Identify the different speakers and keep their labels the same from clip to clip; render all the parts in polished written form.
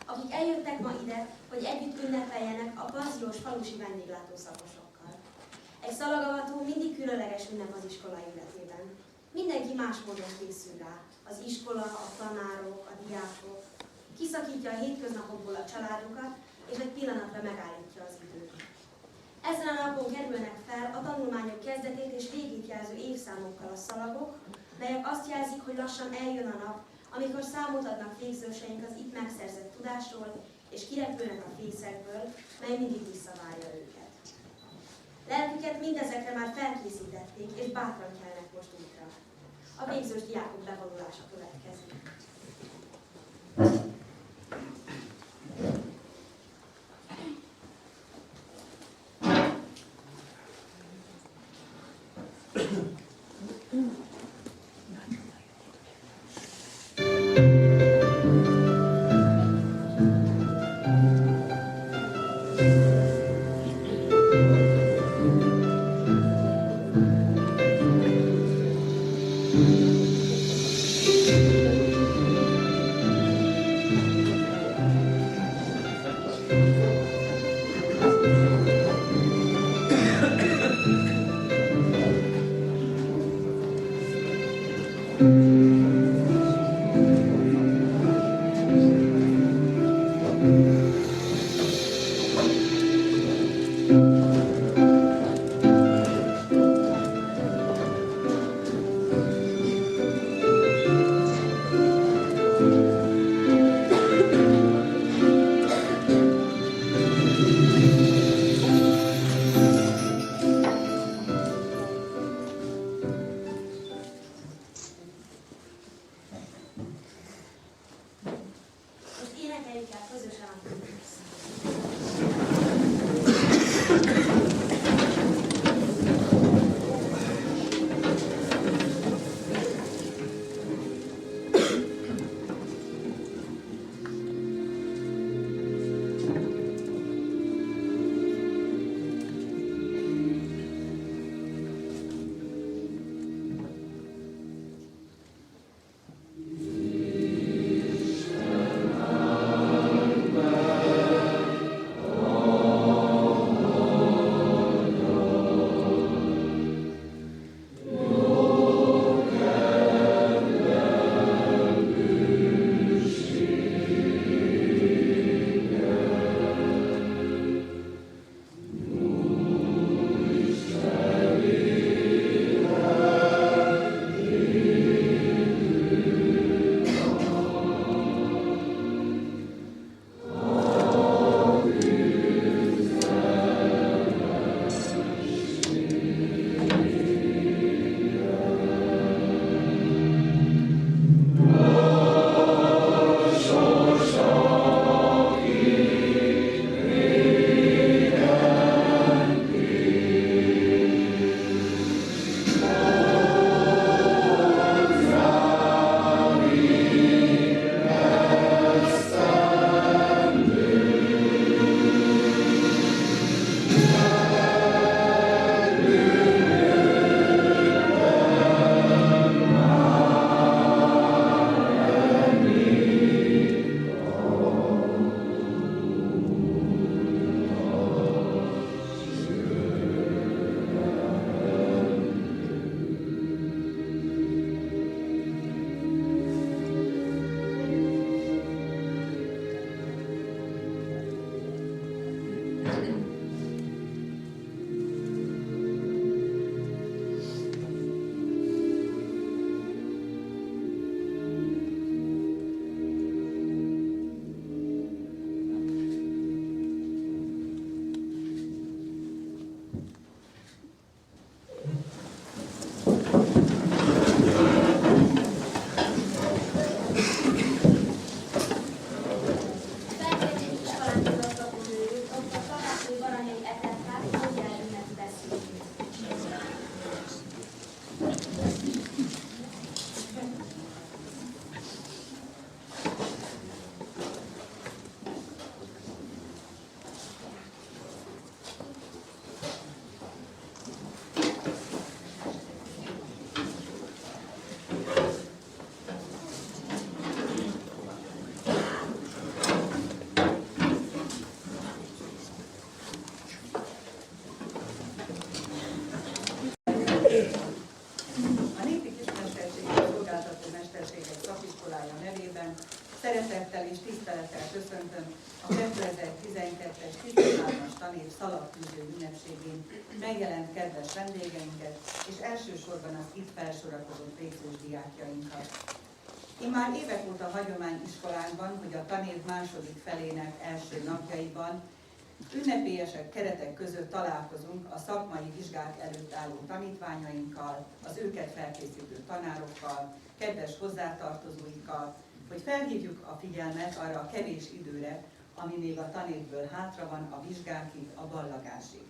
Speaker 1: akik eljöttek ma ide, hogy együtt ünnepeljenek a pasziós falusi vendéglátó szakosokkal. Egy szalagavató mindig különleges ünnep az iskola életében. Mindenki más módon készül rá. Az iskola, a tanárok, a diákok. Kiszakítja a hétköznapokból a családokat, és egy pillanatra megállítja az időt. Ezen a napon kerülnek fel a tanulmányok kezdetét és végét jelző évszámokkal a szalagok, melyek azt jelzik, hogy lassan eljön a nap, amikor számot adnak végzőseink az itt megszerzett tudásról, és kirepülnek a fészekből, mely mindig visszavárja őket. Lelküket mindezekre már felkészítették, és bátran kelnek most útra. A végzős diákok bevonulása következik.
Speaker 2: 2012-es 13-as tanév szalagtűző ünnepségén megjelent kedves vendégeinket, és elsősorban az itt felsorakozott végzős diákjainkat. Immár évek óta hagyomány iskolánkban, hogy a tanév második felének első napjaiban ünnepélyesek keretek között találkozunk a szakmai vizsgák előtt álló tanítványainkkal, az őket felkészítő tanárokkal, kedves hozzátartozóikkal, hogy felhívjuk a figyelmet arra a kevés időre, ami még a tanévből hátra van a vizsgákig, a ballagásig.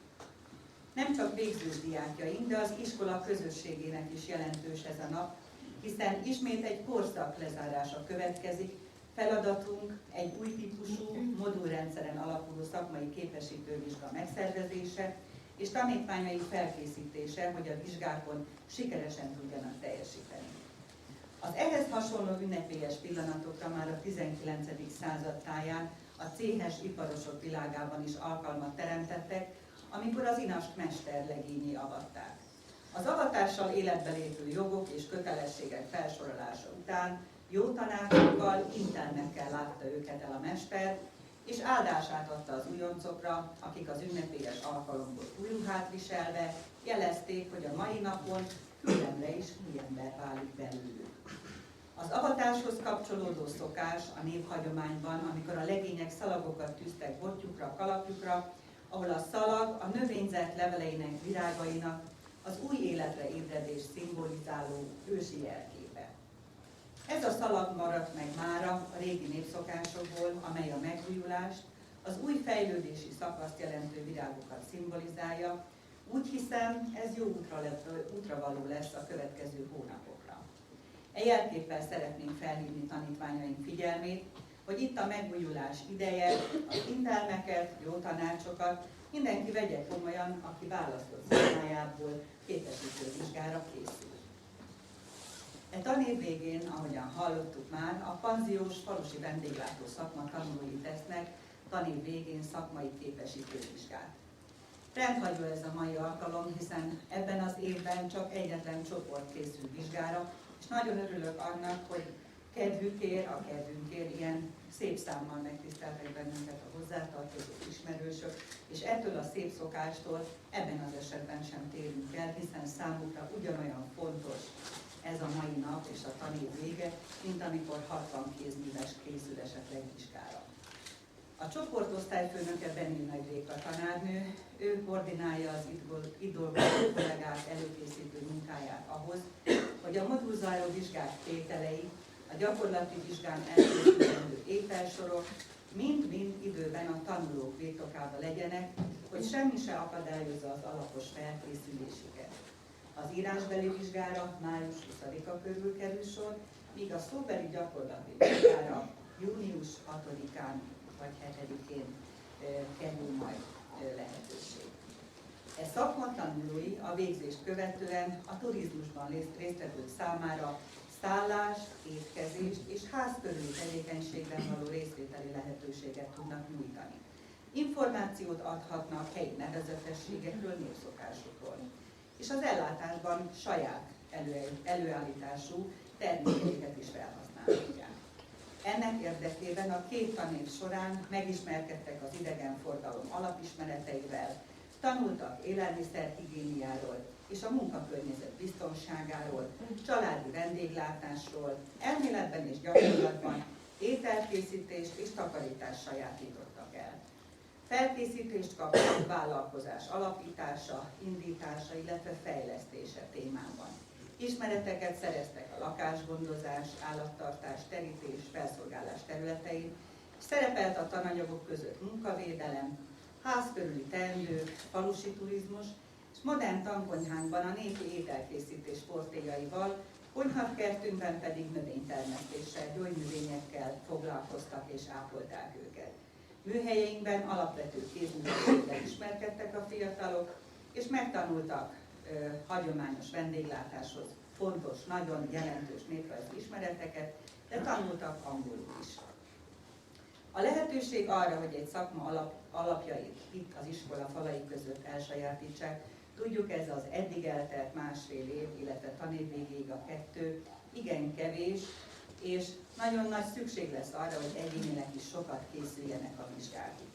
Speaker 2: Nem csak végzős diákjaink, de az iskola közösségének is jelentős ez a nap, hiszen ismét egy korszak lezárása következik, feladatunk egy új típusú, modulrendszeren alapuló szakmai képesítővizsga megszervezése és tanítványai felkészítése, hogy a vizsgákon sikeresen tudjanak teljesíteni. Az ehhez hasonló ünnepélyes pillanatokra már a 19. század táján a céhes iparosok világában is alkalmat teremtettek, amikor az inast mesterlegényé avatták. Az avatással életbe lépő jogok és kötelességek felsorolása után jó tanácsokkal, intelmekkel látta őket el a mester, és áldását adta az újoncokra, akik az ünnepélyes alkalomból új ruhát viselve jelezték, hogy a mai napon küllemre is új ember válik belőlük. Az avatáshoz kapcsolódó szokás a névhagyományban, amikor a legények szalagokat tűztek botjukra, kalapjukra, ahol a szalag a növényzet leveleinek, virágainak az új életre ébredést szimbolizáló ősi jelképe. Ez a szalag maradt meg mára a régi népszokásokból, amely a megújulást, az új fejlődési szakaszt jelentő virágokat szimbolizálja. Úgy hiszem, ez jó útravaló lesz a következő hónapokra. E jelképpel szeretnénk felhívni tanítványaink figyelmét, hogy itt a megújulás ideje, az intelmeket, jó tanácsokat mindenki vegye komolyan, aki választott szakmájából képesítő vizsgára készül. E tanév végén, ahogyan hallottuk már, a panziós falusi vendéglátó szakma tanulói tesznek tanév végén szakmai képesítő vizsgát. Rendhagyó ez a mai alkalom, hiszen ebben az évben csak egyetlen csoport készül vizsgára, és nagyon örülök annak, hogy kedvünkért ilyen szép számmal megtiszteltek bennünket a hozzátartozó ismerősök, és ettől a szép szokástól ebben az esetben sem térünk el, hiszen számukra ugyanolyan fontos ez a mai nap és a tanév vége, mint amikor 60 kézműves készül esetleg vizsgára. A csoport osztályfőnöke Benni Nagy Réka tanárnő, ő koordinálja az itt dolgozó kollégák előkészítő munkáját ahhoz, hogy a modulzajló vizsgák tételei, a gyakorlati vizsgán elkészítendő ételsorok mind-mind időben a tanulók birtokába legyenek, hogy semmi se akadályozza az alapos felkészülésüket. Az írásbeli vizsgára május 20-a körül kerül sor, míg a szóbeli gyakorlati vizsgára június 6-án vagy 7-én kerül majd lehetőség. E szakma tanulói a végzést követően a turizmusban résztvevők számára szállás, étkezést és házkörüli tevékenységben való részvételi lehetőséget tudnak nyújtani. Információt adhatnak helyi nevezetességekről, népszokásokról, és az ellátásban saját előállítású termékeiket is felhasználhatják. Ennek érdekében a két tanév során megismerkedtek az idegenforgalom alapismereteivel, tanultak élelmiszerhigiéniáról és a munkakörnyezet biztonságáról, családi vendéglátásról, elméletben és gyakorlatban ételkészítést és takarítást sajátítottak el. Felkészítést kaptak vállalkozás alapítása, indítása, illetve fejlesztése témában. Ismereteket szereztek a lakásgondozás, állattartás, terítés, felszolgálás területein, szerepelt a tananyagok között munkavédelem, házkörüli teendők, falusi turizmus, és modern tankonyhánkban a népi ételkészítés portéjaival, konyhakertünkben pedig növénytermesztéssel, gyógynövényekkel foglalkoztak és ápolták őket. Műhelyeinkben alapvető kézművességgel ismerkedtek a fiatalok, és megtanultak hagyományos vendéglátáshoz fontos, nagyon jelentős néprajzi ismereteket, de tanultak angolul is. A lehetőség arra, hogy egy szakma alapjait itt az iskola falai között elsajátítsák, tudjuk, ez az eddig eltelt másfél év, illetve tanév végéig a 2, igen kevés, és nagyon nagy szükség lesz arra, hogy egyénileg is sokat készüljenek a vizsgákig.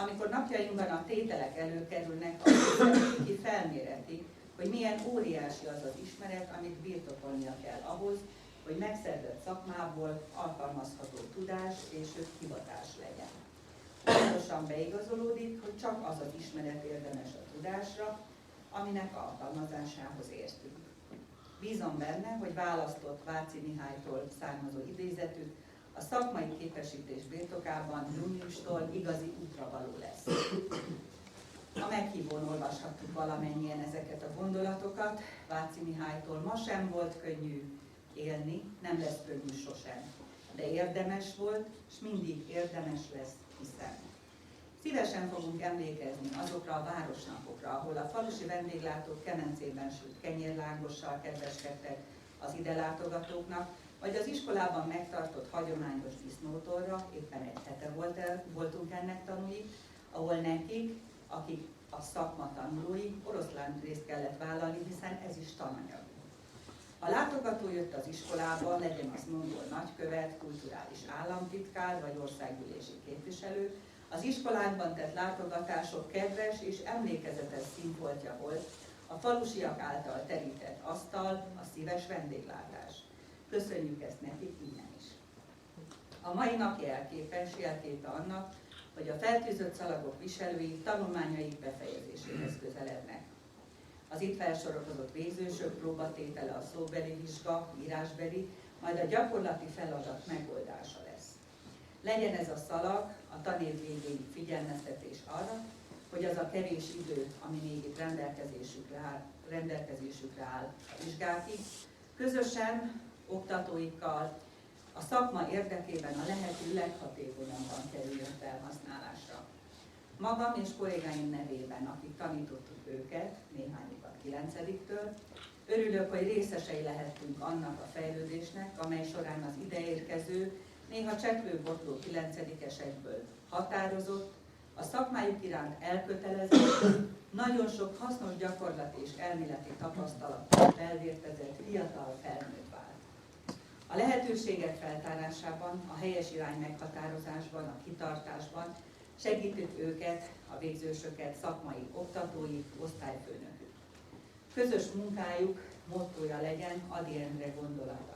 Speaker 2: Amikor napjainkban a tételek előkerülnek, akkor ki felméreti, hogy milyen óriási az az ismeret, amit birtokolnia kell ahhoz, hogy megszerzett szakmából alkalmazható tudás és hivatás legyen. Pontosan beigazolódik, hogy csak az az ismeret érdemes a tudásra, aminek alkalmazásához értünk. Bízom benne, hogy választott Váci Mihálytól származó idézetük a szakmai képesítés birtokában júniustól igazi útravaló lesz. A meghívón olvashattuk valamennyien ezeket a gondolatokat. Váci Mihálytól: ma sem volt könnyű élni, nem lesz könnyű sosem, de érdemes volt, és mindig érdemes lesz, hiszem. Szívesen fogunk emlékezni azokra a városnapokra, ahol a falusi vendéglátók kemencében sült kenyérlángossal kedveskedtek az ide látogatóknak, vagy az iskolában megtartott hagyományos disznótorra, éppen egy hete voltunk ennek tanúi, ahol nekik, akik a szakma tanulói, oroszlán részt kellett vállalni, hiszen ez is tananyag. A látogató jött az iskolába, legyen az mongol nagykövet, kulturális államtitkár vagy országgyűlési képviselő, az iskolánkban tett látogatások kedves és emlékezetes színfoltja volt, a falusiak által terített asztal, a szíves vendéglátás. Köszönjük ezt nekik innen is. A mai nap jelképe annak, hogy a feltűzött szalagok viselői tanulmányaik befejezéséhez közelednek. Az itt felsorozott végzősök próbatétele a szóbeli vizsga, írásbeli, majd a gyakorlati feladat megoldása lesz. Legyen ez a szalag a tanév végéig figyelmeztetés arra, hogy az a kevés idő, ami még itt rendelkezésükre áll a vizsgákig, közösen oktatóikkal a szakma érdekében a lehető leghatékonyabban kerüljön felhasználásra. Magam és kollégáim nevében, akik tanítottuk őket, néhányukat 9-től, örülök, hogy részesei lehettünk annak a fejlődésnek, amely során az ideérkező, néha cseplő-botló 9-esekből határozott, a szakmájuk iránt elkötelezett, nagyon sok hasznos gyakorlati és elméleti tapasztalattal felvértezett fiatal felnőtt vált. A lehetőségek feltárásában, a helyes irány meghatározásban, a kitartásban segítjük őket, a végzősöket, szakmai oktatói, osztályfőnökük. Közös munkájuk mottója legyen Ady Endre gondolata.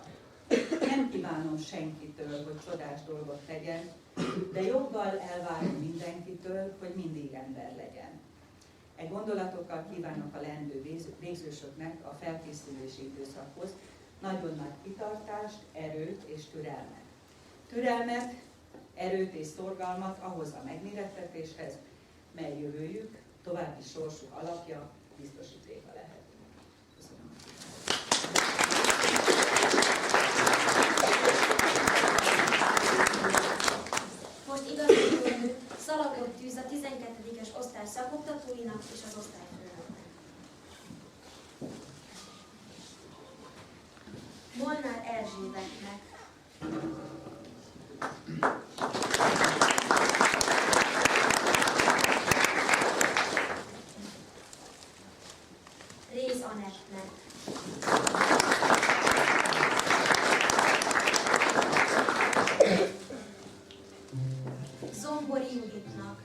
Speaker 2: Nem kívánom senkitől, hogy csodás dolgot tegyen, de joggal elvárom mindenkitől, hogy mindig ember legyen. E gondolatokkal kívánok a leendő végzősöknek a felkészülési időszakhoz nagyon nagy kitartást, erőt és türelmet. Türelmet, erőt és szorgalmat ahhoz a megmérettetéshez, mely jövőjük, további sorsuk alapja, biztosítéka lehet. Köszönöm.
Speaker 1: Most igazgató szalagot tűz a 12-es osztály szakoktatóinak és az osztályfőnöknek. Molnár Erzsébetnek. Réz Anettnek. Zombori Juditnak.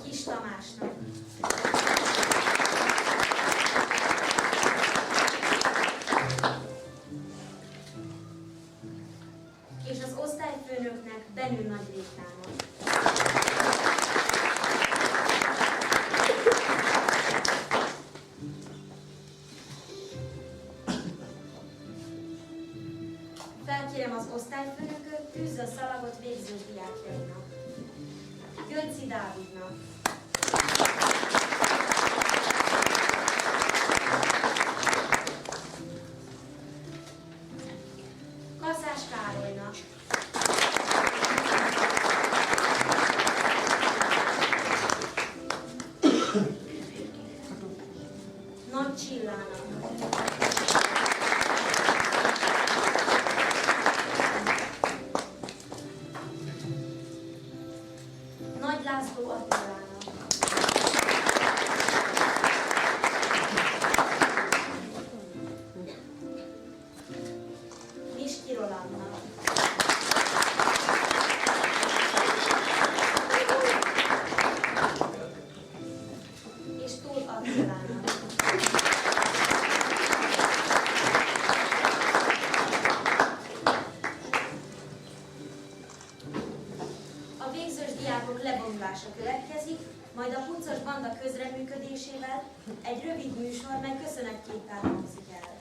Speaker 1: Kis Tamásnak. És az osztályfőnöknek, Benő Nagy Rékának. Felkérem az osztályfőnököt, tűzze a szalagot végzős diákjainak. Gönczi Dávidnak. Kaszás Károlynak. Nagy Csillának. Nagy László Attilának. Rolandnak. És Tóth Attilának. A végzős diákok levonulása következik, majd a puccos banda közreműködésével egy rövid műsor, mely köszönetképpen hangzik el.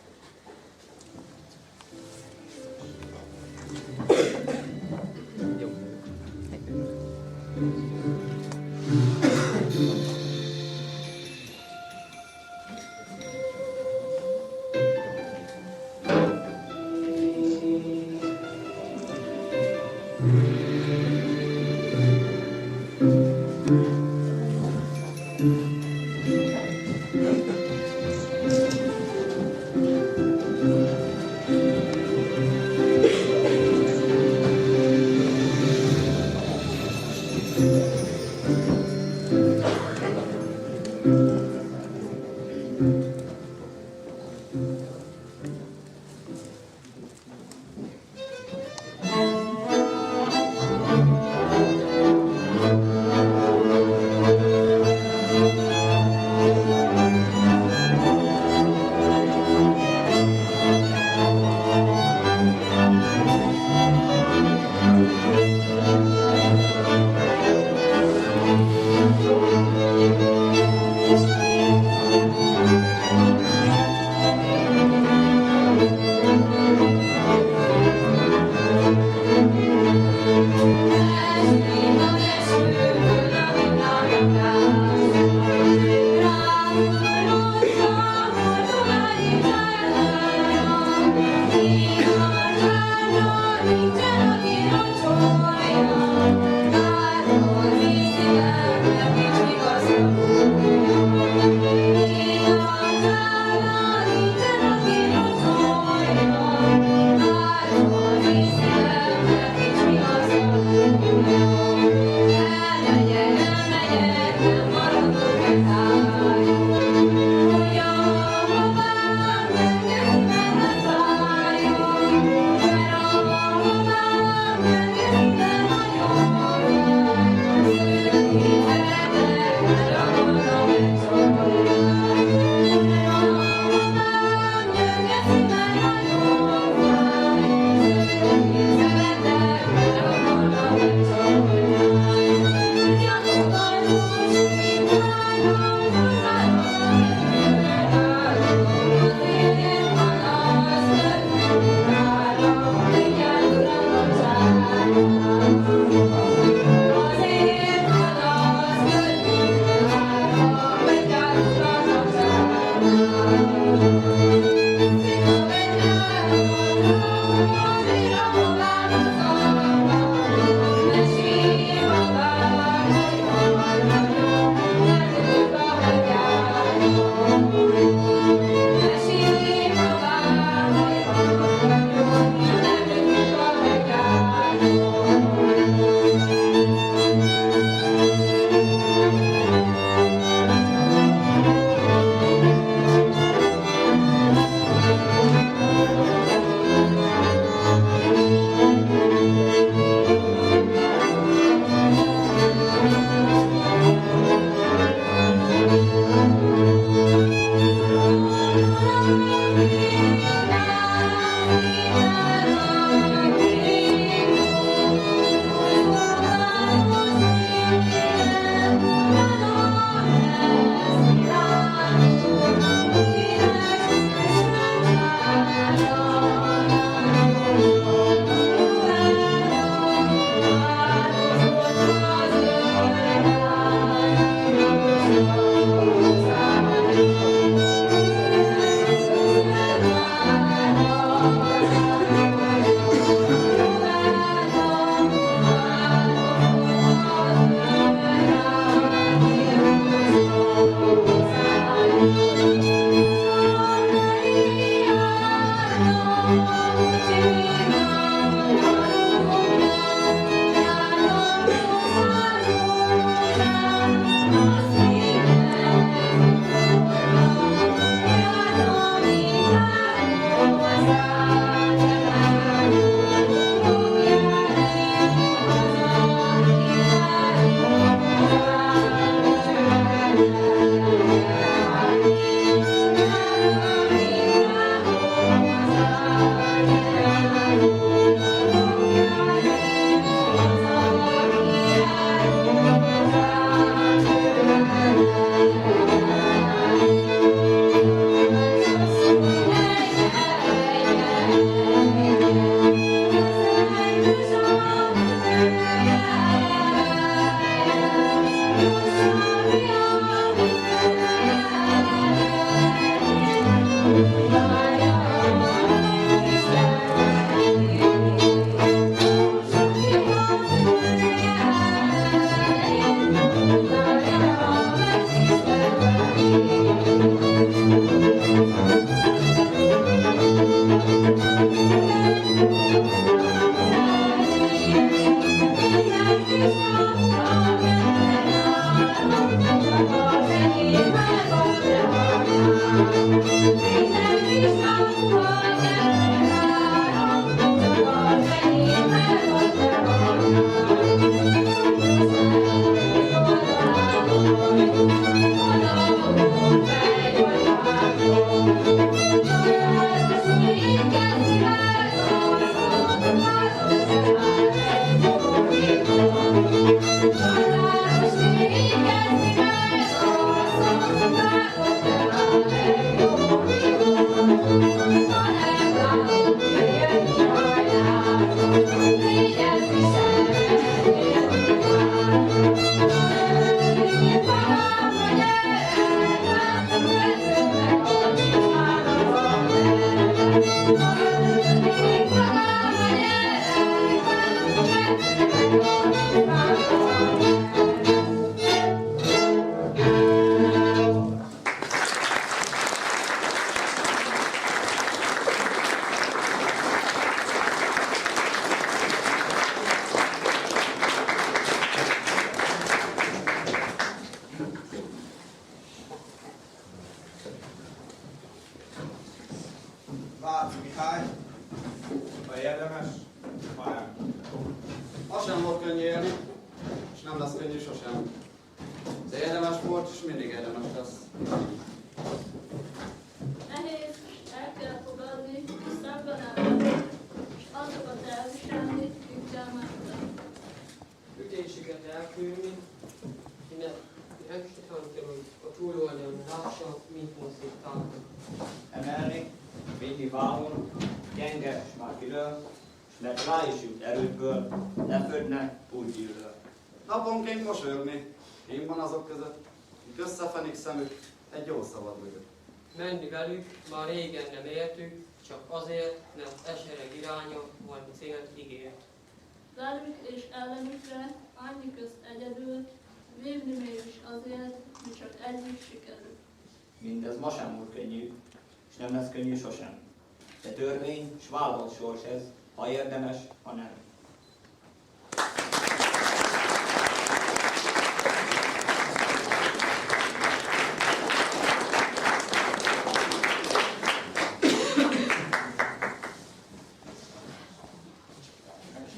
Speaker 3: Váci Mihály, ha érdemes, ha nem.
Speaker 4: Az sem volt könnyű élni, és nem lesz könnyű sosem. De érdemes volt, és mindig érdemes lesz.
Speaker 5: Nehéz, el kell fogadni, szemben állni, és azokat elviselni, akikkel megtenni.
Speaker 6: Ügyészséget elkülni, innen megstihani kell, hogy a túloldalon lássa, mit mozdít támadni.
Speaker 7: Emelni, vinni vállon, gyenge és már kilől, és mert rá is jut erődből, lefödnek, úgy gyűlöl.
Speaker 4: Naponként mosolyogni, én van azok között, akik összefenik szemük egy jó szabad mögött.
Speaker 6: Menni velük már régen nem éltük, csak azért, mert esereg iránya valami célt ígért.
Speaker 5: Velük és ellenükre annyi közt egyedül, vívni mégis azért, mi csak együtt sikerül.
Speaker 7: Mindez ma sem volt könnyű, és nem lesz könnyű sosem. De törvény, s vállalt sors ez, ha érdemes, ha nem.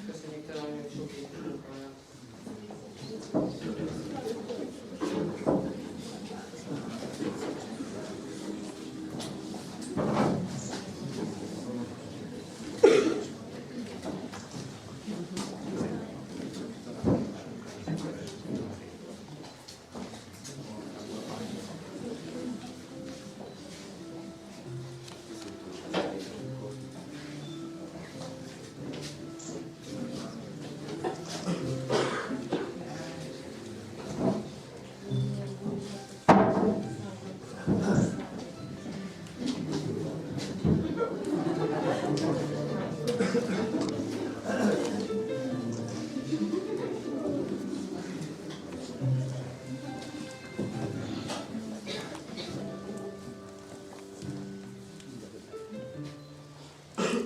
Speaker 6: Köszönjük talán sok éves munkáját.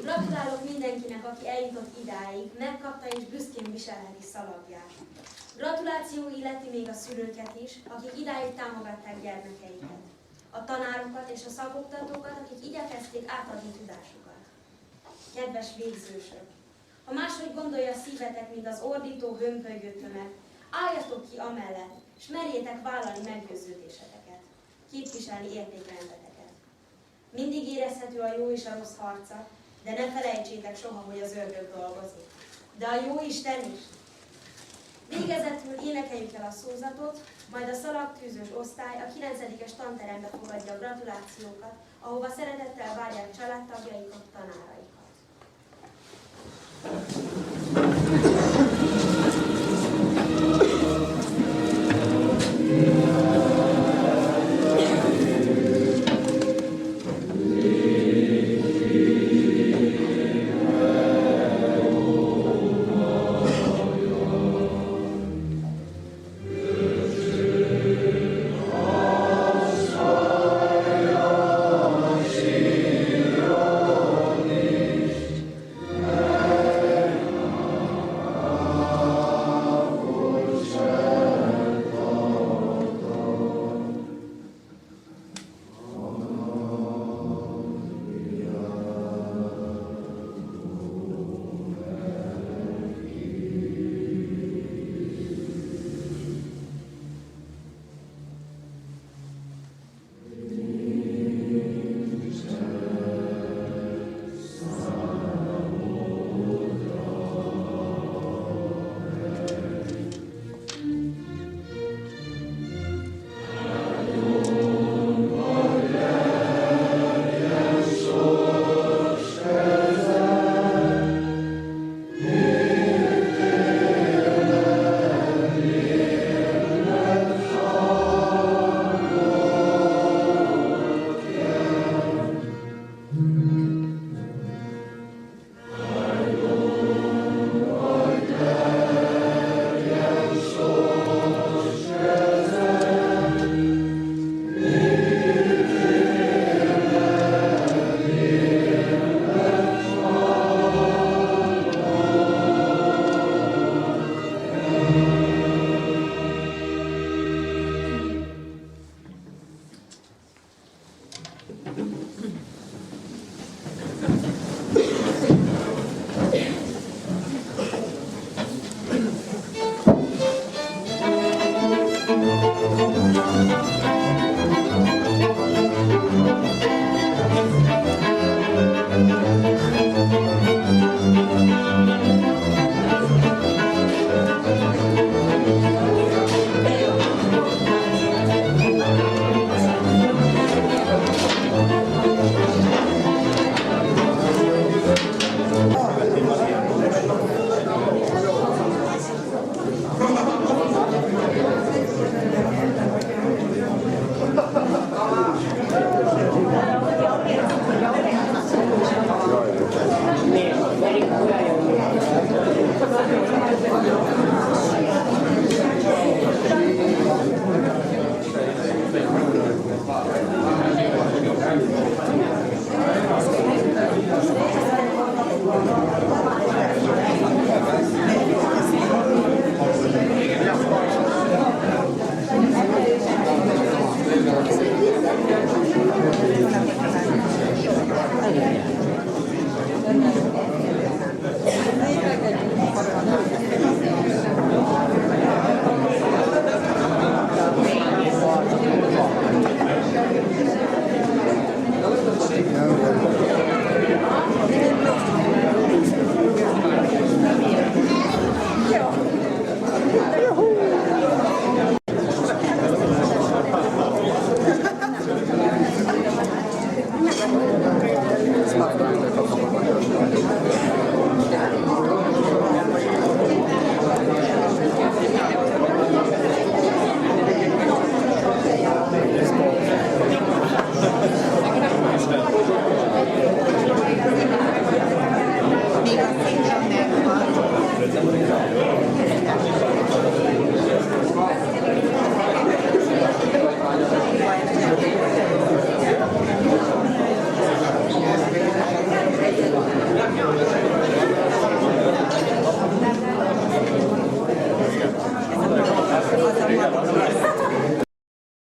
Speaker 1: Gratulálok mindenkinek, aki eljutott idáig, megkapta és büszkén viselheti szalagját. Gratuláció illeti még a szülőket is, akik idáig támogatták gyermekeiket. A tanárokat és a szakoktatókat, akik igyekezték átadni tudásukat. Kedves végzősök! Ha máshogy gondolja a szívetek, mint az ordító, hömpölygő tömeg, álljatok ki amellett, és merjétek vállalni meggyőződéseteket, képviselni értékrendeteket. Mindig érezhető a jó és a rossz harca, de ne felejtsétek soha, hogy az ördög dolgozik. De a jó Isten is. Végezetül énekeljük el a szózatot, majd a szalagtűzős osztály a 9-es tanterembe fogadja a gratulációkat, ahova szeretettel várják családtagjaikat, tanáraikat.
Speaker 8: Amen.
Speaker 2: Még a szépen megvan.